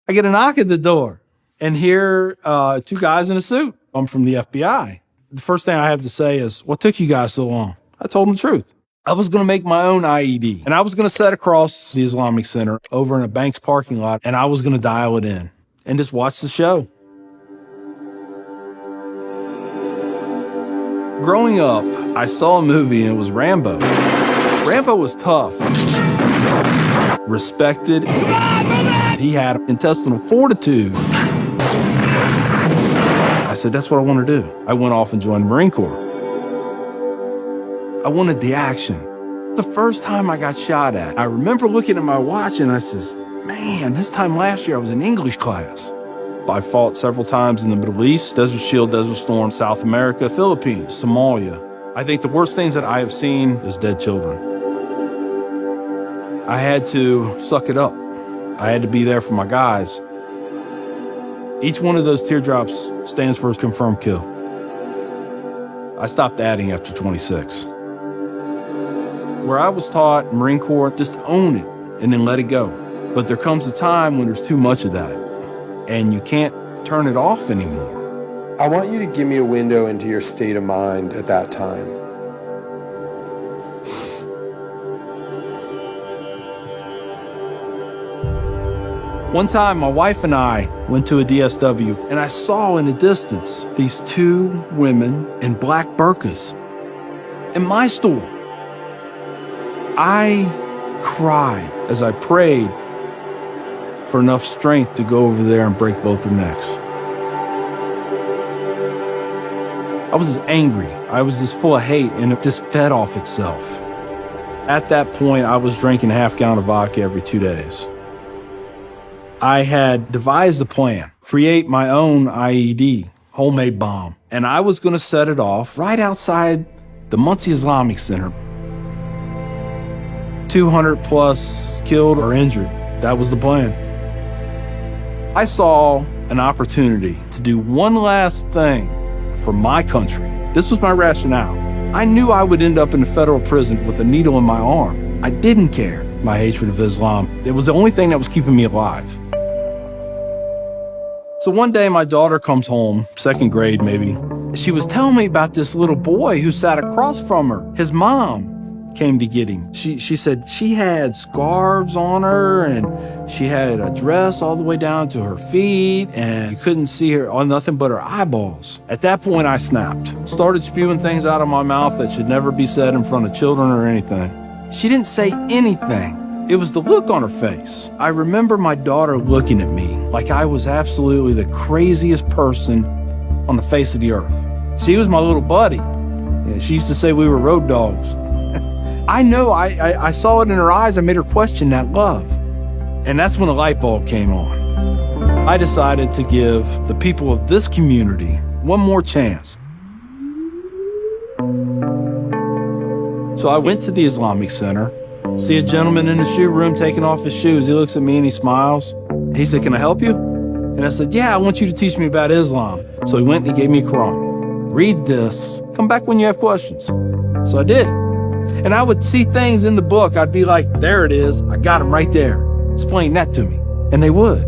I get a knock at the door, and here, two guys in a suit. I'm from the FBI. The first thing I have to say is, what took you guys so long? I told them the truth. I was going to make my own IED, and I was going to set across the Islamic Center over in a bank's parking lot, and I was going to dial it in and just watch the show. Growing up, I saw a movie, and it was Rambo. Rambo was tough, respected. He had intestinal fortitude. I said, that's what I want to do. I went off and joined the Marine Corps. I wanted the action. The first time I got shot at, I remember looking at my watch and I says, man, this time last year I was in English class. I fought several times in the Middle East, Desert Shield, Desert Storm, South America, Philippines, Somalia. I think the worst things that I have seen is dead children. I had to suck it up. I had to be there for my guys. Each one of those teardrops stands for a confirmed kill. I stopped adding after 26. Where I was taught, Marine Corps, just own it and then let it go. But there comes a time when there's too much of that and you can't turn it off anymore. I want you to give me a window into your state of mind at that time. One time, my wife and I went to a DSW, and I saw in the distance these two women in black burqas in my store. I cried as I prayed for enough strength to go over there and break both their necks. I was just angry. I was just full of hate, and it just fed off itself. At that point, I was drinking a half-gallon of vodka every 2 days. I had devised a plan, create my own IED, homemade bomb, and I was going to set it off right outside the Muncie Islamic Center. 200 plus killed or injured. That was the plan. I saw an opportunity to do one last thing for my country. This was my rationale. I knew I would end up in a federal prison with a needle in my arm. I didn't care. My hatred of Islam, it was the only thing that was keeping me alive. So one day my daughter comes home, second grade maybe. She was telling me about this little boy who sat across from her. His mom came to get him. She said she had scarves on her and she had a dress all the way down to her feet and you couldn't see her on nothing but her eyeballs. At that point I snapped, started spewing things out of my mouth that should never be said in front of children or anything. She didn't say anything. It was the look on her face. I remember my daughter looking at me like I was absolutely the craziest person on the face of the earth. She was my little buddy. She used to say we were road dogs. I know I saw it in her eyes. I made her question that love. And that's when the light bulb came on. I decided to give the people of this community one more chance. So I went to the Islamic Center, see a gentleman in the shoe room taking off his shoes. He looks at me and he smiles. He said, "Can I help you?" And I said, "Yeah, I want you to teach me about Islam." So he went and he gave me a Quran. "Read this. Come back when you have questions." So I did. And I would see things in the book. I'd be like, there it is. I got them right there. Explain that to me. And they would.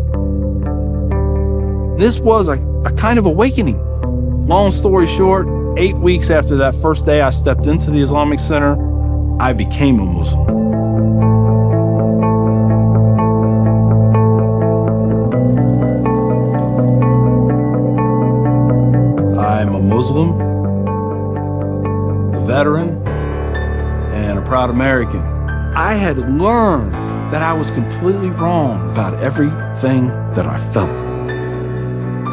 This was a kind of awakening. Long story short, 8 weeks after that first day I stepped into the Islamic Center, I became a Muslim. I'm a Muslim, a veteran, and a proud American. I had learned that I was completely wrong about everything that I felt.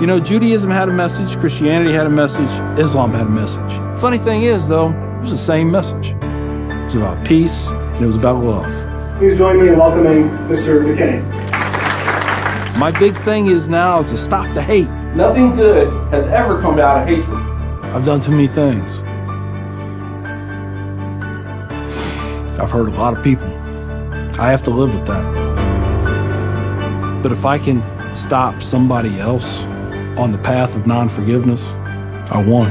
You know, Judaism had a message, Christianity had a message, Islam had a message. Funny thing is, though, it was the same message. It was about peace, and it was about love. Please join me in welcoming Mr. McKinney. My big thing is now to stop the hate. Nothing good has ever come out of hatred. I've done too many things. I've hurt a lot of people. I have to live with that. But if I can stop somebody else on the path of non-forgiveness, I won.